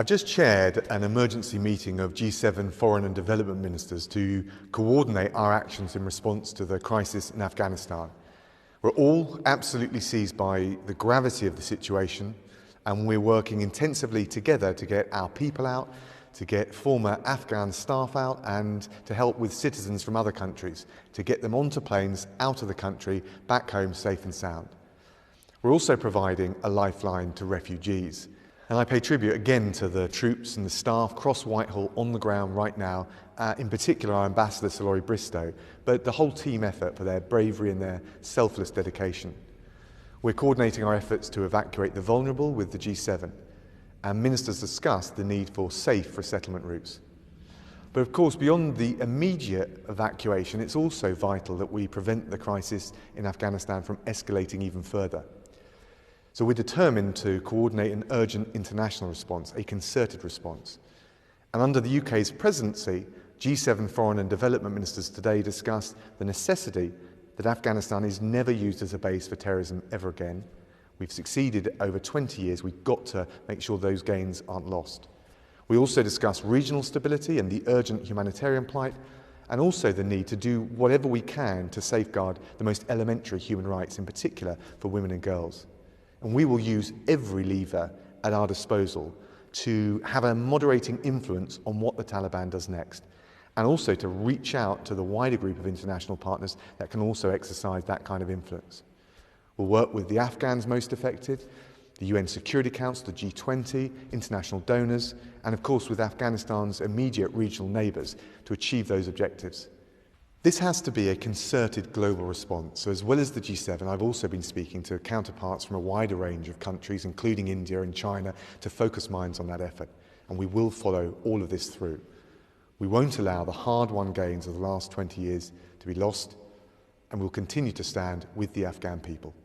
I've just chaired an emergency meeting of G7 foreign and development ministers to coordinate our actions in response to the crisis in Afghanistan. We're all absolutely seized by the gravity of the situation, and we're working intensively together to get our people out, to get former Afghan staff out, and to help with citizens from other countries, to get them onto planes out of the country, back home safe and sound. We're also providing a lifeline to refugees. And I pay tribute again to the troops and the staff across Whitehall on the ground right now, in particular our Ambassador Sir Laurie Bristow, but the whole team effort for their bravery and their selfless dedication. We're coordinating our efforts to evacuate the vulnerable with the G7, and ministers discussed the need for safe resettlement routes. But of course, beyond the immediate evacuation, it's also vital that we prevent the crisis in Afghanistan from escalating even further. So we're determined to coordinate an urgent international response, a concerted response. And under the UK's presidency, G7 foreign and development ministers today discussed the necessity that Afghanistan is never used as a base for terrorism ever again. We've succeeded over 20 years. We've got to make sure those gains aren't lost. We also discussed regional stability and the urgent humanitarian plight, and also the need to do whatever we can to safeguard the most elementary human rights, in particular for women and girls. And we will use every lever at our disposal to have a moderating influence on what the Taliban does next, and also to reach out to the wider group of international partners that can also exercise that kind of influence. We'll work with the Afghans most affected, the UN Security Council, the G20, international donors, and of course with Afghanistan's immediate regional neighbours to achieve those objectives. This has to be a concerted global response. So as well as the G7, I've also been speaking to counterparts from a wider range of countries, including India and China, to focus minds on that effort. And we will follow all of this through. We won't allow the hard-won gains of the last 20 years to be lost, and we'll continue to stand with the Afghan people.